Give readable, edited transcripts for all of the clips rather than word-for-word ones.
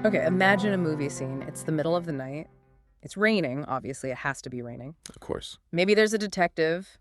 Okay, imagine a movie scene. It's the middle of the night. It's raining, obviously. It has to be raining. Of course. Maybe there's a detective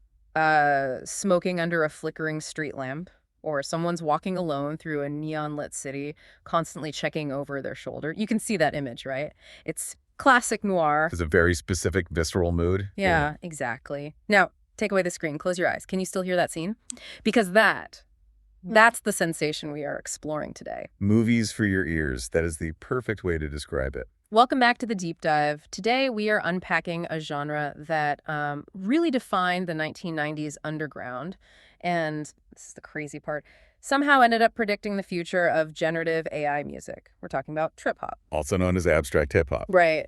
smoking under a flickering street lamp, or someone's walking alone through a neon-lit city, constantly checking over their shoulder. You can see that image, right? It's classic noir. There's a very specific visceral mood. Yeah, exactly. Now, take away the screen. Close your eyes. Can you still hear that scene? Because that's the sensation we are exploring today. Movies for your ears. That is the perfect way to describe it. Welcome back to the Deep Dive. Today we are unpacking a genre that really defined the 1990s underground, and this is the crazy part, somehow ended up predicting the future of generative AI music. We're talking about trip hop. Also known as abstract hip-hop. Right.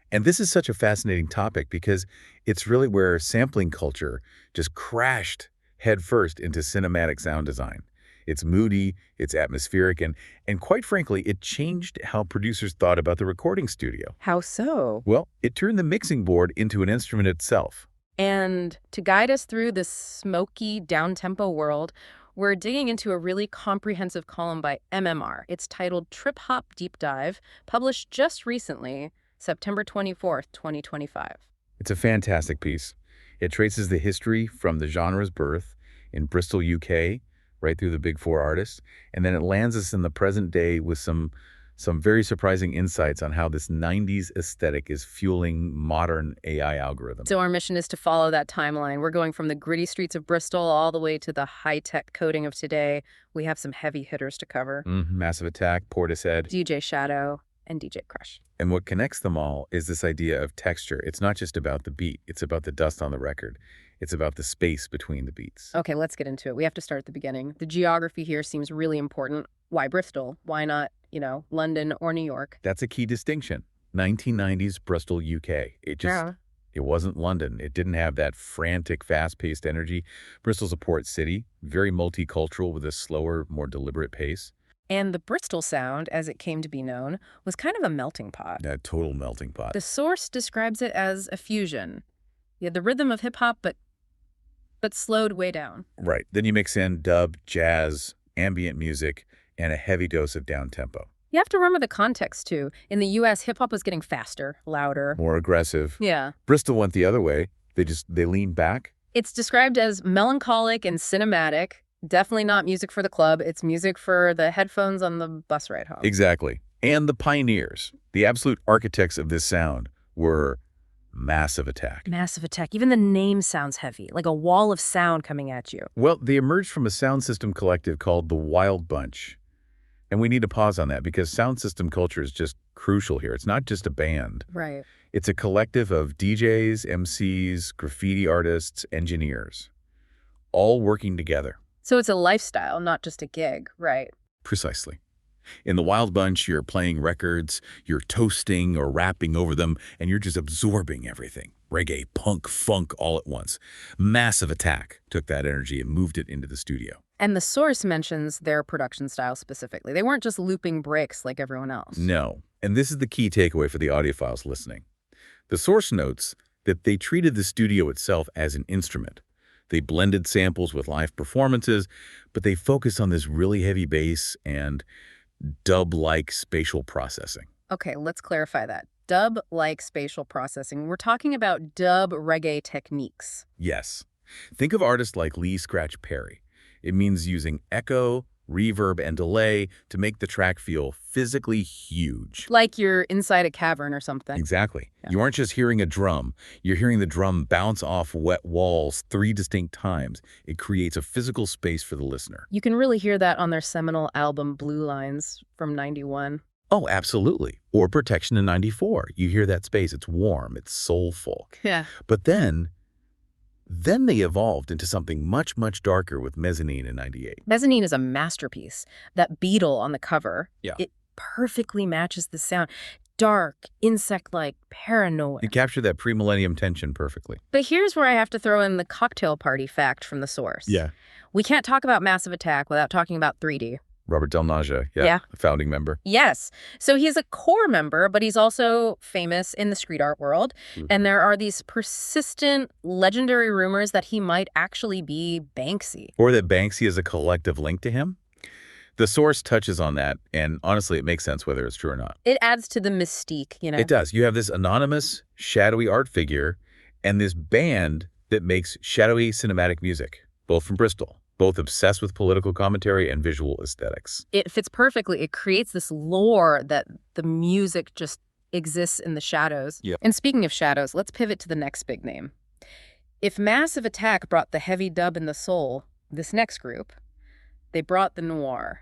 And this is such a fascinating topic because it's really where sampling culture just crashed headfirst into cinematic sound design. It's moody, it's atmospheric, and quite frankly, it changed how producers thought about the recording studio. How so? Well, it turned the mixing board into an instrument itself. And to guide us through this smoky, down-tempo world, we're digging into a really comprehensive column by MMR. It's titled Trip Hop Deep Dive, published just recently, September 24th, 2025. It's a fantastic piece. It traces the history from the genre's birth in Bristol, UK, right through the big four artists, and then it lands us in the present day with some very surprising insights on how this 90s aesthetic is fueling modern AI algorithms. So our mission is to follow that timeline. We're going from the gritty streets of Bristol all the way to the high-tech coding of today. We have some heavy hitters to cover. Massive Attack, Portishead, DJ Shadow, and DJ Crush. And what connects them all is this idea of texture. It's not just about the beat. It's about the dust on the record. It's about the space between the beats. Okay, let's get into it. We have to start at the beginning. The geography here seems really important. Why Bristol? Why not, London or New York? That's a key distinction. 1990s Bristol, UK. It wasn't London. It didn't have that frantic, fast-paced energy. Bristol's a port city, very multicultural with a slower, more deliberate pace. And the Bristol sound, as it came to be known, was kind of a melting pot. A total melting pot. The source describes it as a fusion. You had the rhythm of hip-hop, but slowed way down. Right. Then you mix in dub, jazz, ambient music, and a heavy dose of down-tempo. You have to remember the context, too. In the U.S., hip-hop was getting faster, louder. More aggressive. Yeah. Bristol went the other way. They leaned back. It's described as melancholic and cinematic. Definitely not music for the club. It's music for the headphones on the bus ride home. Exactly. And the pioneers, the absolute architects of this sound, were Massive Attack. Massive Attack. Even the name sounds heavy, like a wall of sound coming at you. Well, they emerged from a sound system collective called the Wild Bunch. And we need to pause on that because sound system culture is just crucial here. It's not just a band. Right. It's a collective of DJs, MCs, graffiti artists, engineers, all working together. So it's a lifestyle, not just a gig, right? Precisely. In the Wild Bunch, you're playing records, you're toasting or rapping over them, and you're just absorbing everything. Reggae, punk, funk, all at once. Massive Attack took that energy and moved it into the studio. And the source mentions their production style specifically. They weren't just looping breaks like everyone else. No. And this is the key takeaway for the audiophiles listening. The source notes that they treated the studio itself as an instrument. They blended samples with live performances, but they focused on this really heavy bass and dub-like spatial processing. Okay, let's clarify that. Dub-like spatial processing. We're talking about dub reggae techniques. Yes. Think of artists like Lee Scratch Perry. It means using echo, reverb, and delay to make the track feel physically huge. Like you're inside a cavern or something. Exactly. Yeah. You aren't just hearing a drum. You're hearing the drum bounce off wet walls 3 distinct times. It creates a physical space for the listener. You can really hear that on their seminal album Blue Lines from '91. Oh, absolutely. Or Protection in '94. You hear that space. It's warm. It's soulful. Yeah. But then they evolved into something much, much darker with Mezzanine in '98. Mezzanine is a masterpiece. That beetle on the cover, Yeah. It perfectly matches the sound. Dark, insect-like, paranoid. It captured that pre-millennium tension perfectly. But here's where I have to throw in the cocktail party fact from the source. Yeah. We can't talk about Massive Attack without talking about 3D. Robert Del Naja, Yeah. a founding member. Yes. So he's a core member, but he's also famous in the street art world. And there are these persistent, legendary rumors that he might actually be Banksy. Or that Banksy is a collective link to him. The source touches on that, and honestly, it makes sense whether it's true or not. It adds to the mystique, you know? It does. You have this anonymous, shadowy art figure and this band that makes shadowy cinematic music, both from Bristol, both obsessed with political commentary and visual aesthetics. It fits perfectly. It creates this lore that the music just exists in the shadows. Yep. And speaking of shadows, let's pivot to the next big name. If Massive Attack brought the heavy dub and the soul, this next group, they brought the noir.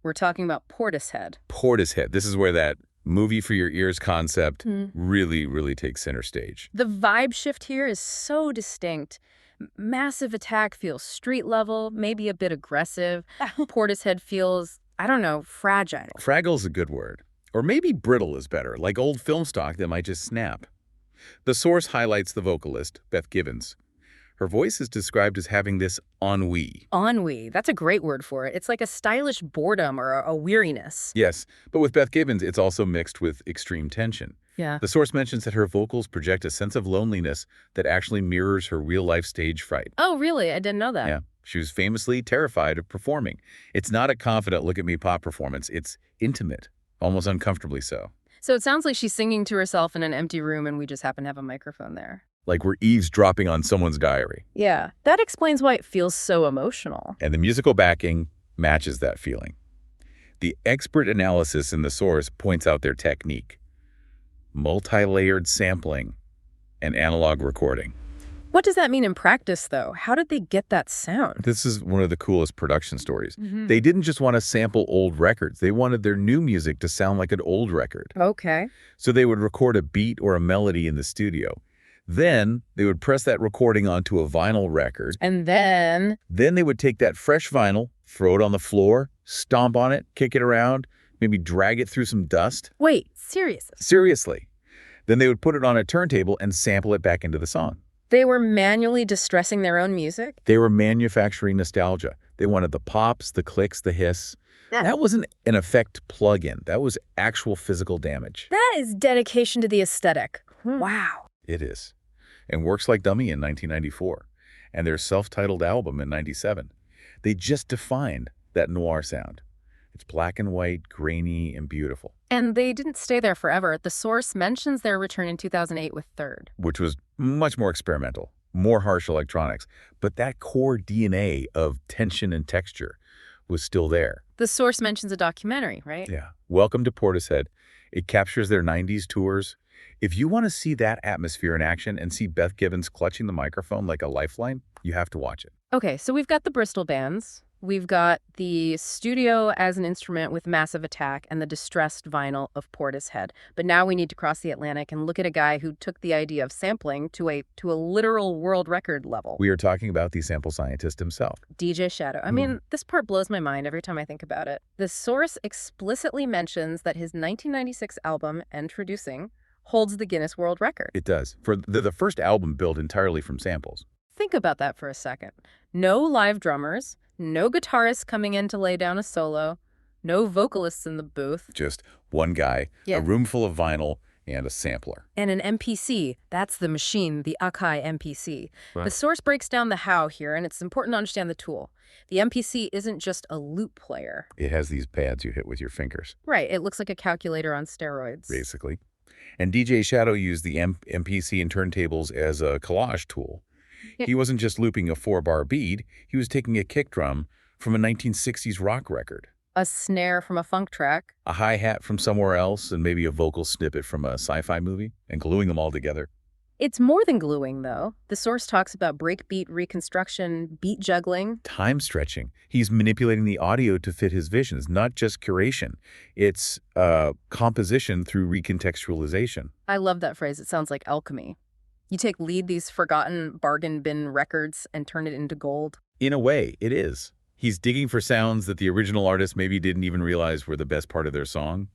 We're talking about Portishead. Portishead. This is where that movie for your ears concept really, really takes center stage. The vibe shift here is so distinct. Massive Attack feels street level, maybe a bit aggressive. Portishead feels, I don't know, fragile. Fraggle's a good word. Or maybe brittle is better, like old film stock that might just snap. The source highlights the vocalist, Beth Gibbons. Her voice is described as having this ennui. Ennui, that's a great word for it. It's like a stylish boredom or a weariness. Yes, but with Beth Gibbons, it's also mixed with extreme tension. Yeah. The source mentions that her vocals project a sense of loneliness that actually mirrors her real-life stage fright. Oh, really? I didn't know that. Yeah, she was famously terrified of performing. It's not a confident look-at-me pop performance. It's intimate, almost uncomfortably so. So it sounds like she's singing to herself in an empty room and we just happen to have a microphone there. Like we're eavesdropping on someone's diary. Yeah, that explains why it feels so emotional. And the musical backing matches that feeling. The expert analysis in the source points out their technique: multi-layered sampling and analog recording. What does that mean in practice, though? How did they get that sound? This is one of the coolest production stories. They didn't just want to sample old records. They wanted their new music to sound like an old record. Okay. So they would record a beat or a melody in the studio. Then they would press that recording onto a vinyl record. And then they would take that fresh vinyl, throw it on the floor, stomp on it, kick it around, maybe drag it through some dust. Wait, seriously? Seriously. Then they would put it on a turntable and sample it back into the song. They were manually distressing their own music? They were manufacturing nostalgia. They wanted the pops, the clicks, the hiss. That wasn't an effect plug-in. That was actual physical damage. That is dedication to the aesthetic. Wow. It is. And Works Like Dummy in 1994, and their self-titled album in 97. They just defined that noir sound. It's black and white, grainy, and beautiful. And they didn't stay there forever. The source mentions their return in 2008 with Third, which was much more experimental, more harsh electronics, but that core DNA of tension and texture was still there. The source mentions a documentary, right? Yeah. Welcome to Portishead. It captures their 90s tours. If you want to see that atmosphere in action and see Beth Gibbons clutching the microphone like a lifeline, you have to watch it. Okay, so we've got the Bristol bands. We've got the studio as an instrument with Massive Attack and the distressed vinyl of Portishead. But now we need to cross the Atlantic and look at a guy who took the idea of sampling to a literal world record level. We are talking about the sample scientist himself. DJ Shadow. I mean, this part blows my mind every time I think about it. The source explicitly mentions that his 1996 album, Introducing, holds the Guinness World Record. It does. For the first album built entirely from samples. Think about that for a second. No live drummers, no guitarists coming in to lay down a solo, no vocalists in the booth. Just one guy, a room full of vinyl, and a sampler. And an MPC. That's the machine, the Akai MPC. Right. The source breaks down the how here, and it's important to understand the tool. The MPC isn't just a loop player. It has these pads you hit with your fingers. Right. It looks like a calculator on steroids. Basically. And DJ Shadow used the MPC and turntables as a collage tool. Yeah. He wasn't just looping a 4-bar beat, he was taking a kick drum from a 1960s rock record. A snare from a funk track. A hi-hat from somewhere else, and maybe a vocal snippet from a sci-fi movie, and gluing them all together. It's more than gluing, though. The source talks about breakbeat reconstruction, beat juggling. Time stretching. He's manipulating the audio to fit his visions, not just curation. It's composition through recontextualization. I love that phrase. It sounds like alchemy. You take these forgotten bargain bin records and turn it into gold. In a way, it is. He's digging for sounds that the original artist maybe didn't even realize were the best part of their song.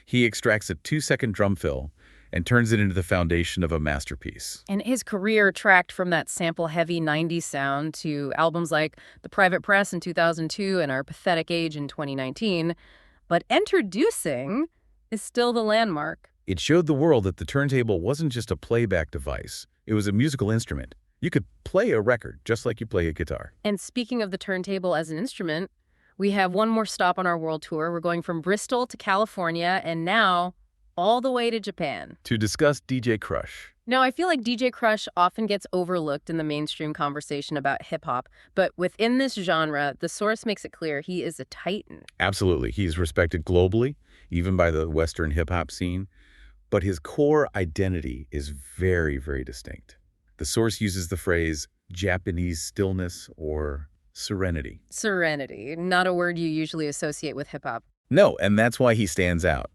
He extracts a 2-second drum fill and turns it into the foundation of a masterpiece. And his career tracked from that sample-heavy 90s sound to albums like The Private Press in 2002 and Our Pathetic Age in 2019. But Introducing is still the landmark. It showed the world that the turntable wasn't just a playback device. It was a musical instrument. You could play a record just like you play a guitar. And speaking of the turntable as an instrument, We have one more stop on our world tour. We're going from Bristol to California and now all the way to Japan. To discuss DJ Crush. Now, I feel like DJ Crush often gets overlooked in the mainstream conversation about hip-hop, but within this genre, the source makes it clear he is a titan. Absolutely. He's respected globally, even by the Western hip-hop scene. But his core identity is very, very distinct. The source uses the phrase Japanese stillness or serenity. Serenity, not a word you usually associate with hip-hop. No, and that's why he stands out.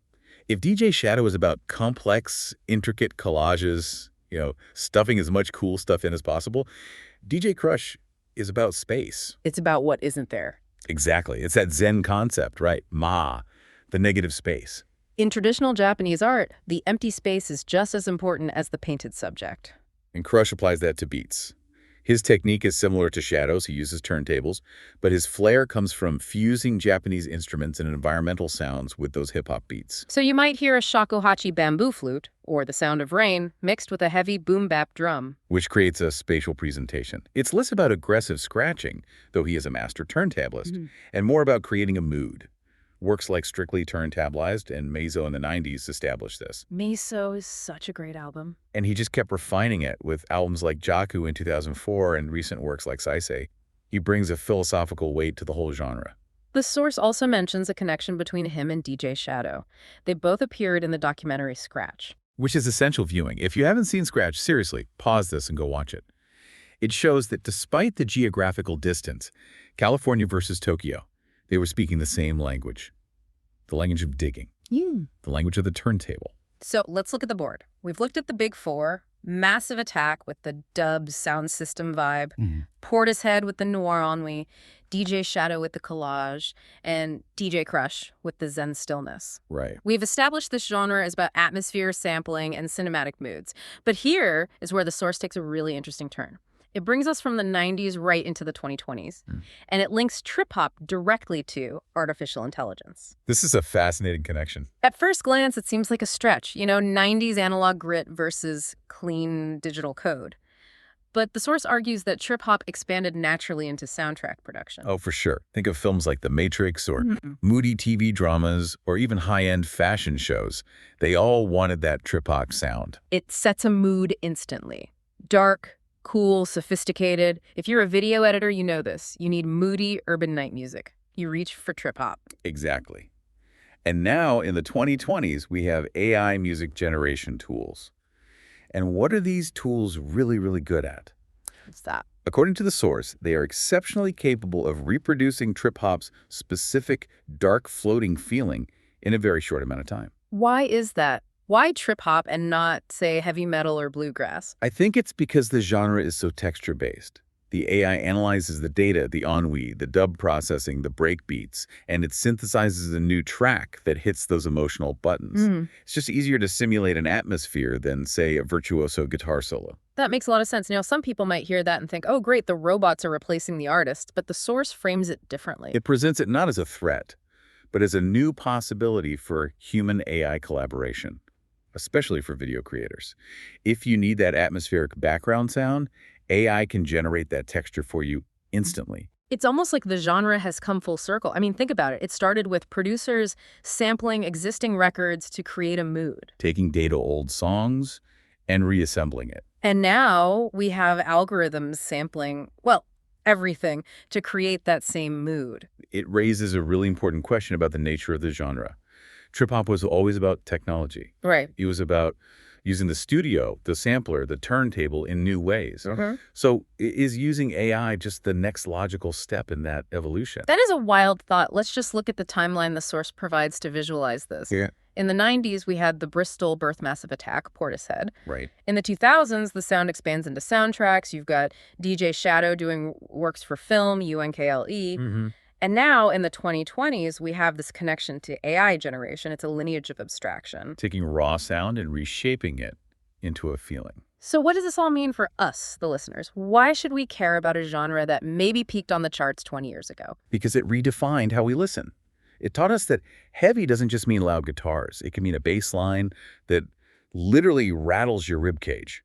If DJ Shadow is about complex, intricate collages, stuffing as much cool stuff in as possible, DJ Crush is about space. It's about what isn't there. Exactly. It's that Zen concept, right? Ma, the negative space. In traditional Japanese art, the empty space is just as important as the painted subject. And Crush applies that to beats. His technique is similar to Shadow's. He uses turntables, but his flair comes from fusing Japanese instruments and environmental sounds with those hip-hop beats. So you might hear a shakuhachi bamboo flute, or the sound of rain, mixed with a heavy boom-bap drum. Which creates a spatial presentation. It's less about aggressive scratching, though he is a master turntablist, and more about creating a mood. Works like Strictly Turntablized and Meizo in the 90s established this. Meizo is such a great album. And he just kept refining it with albums like Jaku in 2004 and recent works like Saisei. He brings a philosophical weight to the whole genre. The source also mentions a connection between him and DJ Shadow. They both appeared in the documentary Scratch. Which is essential viewing. If you haven't seen Scratch, seriously, pause this and go watch it. It shows that despite the geographical distance, California versus Tokyo, they were speaking the same language. The language of digging. The language of the turntable. So let's look at the board. We've looked at the big four. Massive Attack with the dub sound system vibe. Portishead with the noir ennui. DJ Shadow with the collage. And DJ Crush with the zen stillness. Right. We've established this genre as about atmosphere, sampling, and cinematic moods. But here is where the source takes a really interesting turn. It brings us from the 90s right into the 2020s, and it links trip-hop directly to artificial intelligence. This is a fascinating connection. At first glance, it seems like a stretch, 90s analog grit versus clean digital code. But the source argues that trip-hop expanded naturally into soundtrack production. Oh, for sure. Think of films like The Matrix or moody TV dramas or even high-end fashion shows. They all wanted that trip-hop sound. It sets a mood instantly. Dark, cool, sophisticated. If you're a video editor, you know this. You need moody urban night music. You reach for trip-hop. Exactly. And now, in the 2020s, we have AI music generation tools. And what are these tools really, really good at? What's that? According to the source, they are exceptionally capable of reproducing trip-hop's specific dark floating feeling in a very short amount of time. Why is that? Why trip-hop and not, say, heavy metal or bluegrass? I think it's because the genre is so texture-based. The AI analyzes the data, the ennui, the dub processing, the break beats, and it synthesizes a new track that hits those emotional buttons. It's just easier to simulate an atmosphere than, say, a virtuoso guitar solo. That makes a lot of sense. Now, some people might hear that and think, oh, great, the robots are replacing the artist, but the source frames it differently. It presents it not as a threat, but as a new possibility for human-AI collaboration, especially for video creators. If you need that atmospheric background sound, AI can generate that texture for you instantly. It's almost like the genre has come full circle. I mean, think about it. It started with producers sampling existing records to create a mood. Taking data-old songs and reassembling it. And now we have algorithms sampling, well, everything to create that same mood. It raises a really important question about the nature of the genre. Trip-hop was always about technology. Right. It was about using the studio, the sampler, the turntable in new ways. So is using AI just the next logical step in that evolution? That is a wild thought. Let's just look at the timeline the source provides to visualize this. Yeah. In the 90s, we had the Bristol birth massive attack, Portishead. Right. In the 2000s, the sound expands into soundtracks. You've got DJ Shadow doing works for film, UNKLE. And now, in the 2020s, we have this connection to AI generation. It's a lineage of abstraction. Taking raw sound and reshaping it into a feeling. So what does this all mean for us, the listeners? Why should we care about a genre that maybe peaked on the charts 20 years ago? Because it redefined how we listen. It taught us that heavy doesn't just mean loud guitars. It can mean a bass line that literally rattles your ribcage.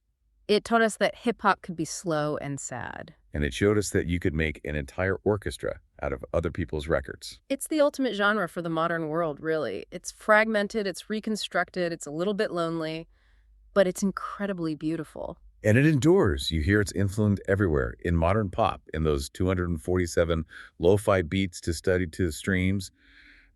It taught us that hip-hop could be slow and sad. And it showed us that you could make an entire orchestra out of other people's records. It's the ultimate genre for the modern world, really. It's fragmented, it's reconstructed, it's a little bit lonely, but it's incredibly beautiful. And it endures. You hear its influence everywhere. In modern pop, in those 247 lo-fi beats to study to the streams,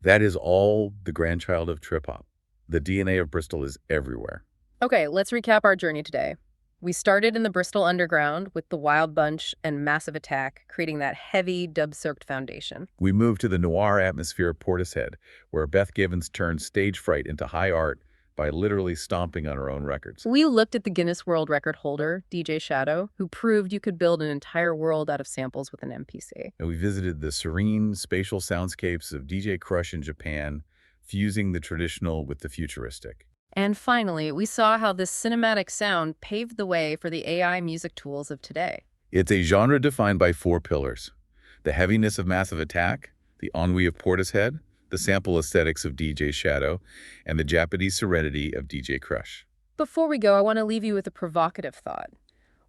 that is all the grandchild of trip-hop. The DNA of Bristol is everywhere. Okay, let's recap our journey today. We started in the Bristol underground with the Wild Bunch and Massive Attack, creating that heavy, dub-soaked foundation. We moved to the noir atmosphere of Portishead, where Beth Givens turned stage fright into high art by literally stomping on her own records. We looked at the Guinness World Record holder, DJ Shadow, who proved you could build an entire world out of samples with an MPC. And we visited the serene, spatial soundscapes of DJ Crush in Japan, fusing the traditional with the futuristic. And finally, we saw how this cinematic sound paved the way for the AI music tools of today. It's a genre defined by 4 pillars: the heaviness of Massive Attack, the ennui of Portishead, the sample aesthetics of DJ Shadow, and the Japanese serenity of DJ Crush. Before we go, I want to leave you with a provocative thought.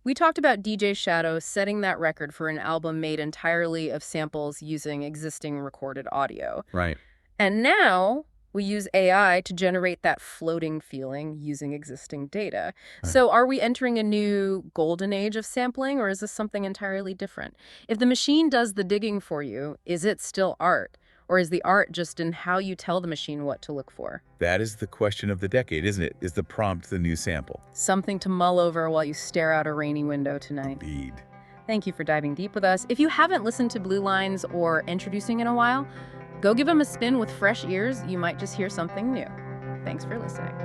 We talked about DJ Shadow setting that record for an album made entirely of samples using existing recorded audio. Right. And now we use AI to generate that floating feeling using existing data. Right. So are we entering a new golden age of sampling, or is this something entirely different? If the machine does the digging for you, is it still art? Or is the art just in how you tell the machine what to look for? That is the question of the decade, isn't it? Is the prompt the new sample? Something to mull over while you stare out a rainy window tonight. Indeed. Thank you for diving deep with us. If you haven't listened to Blue Lines or Introducing in a while, go give them a spin with fresh ears. You might just hear something new. Thanks for listening.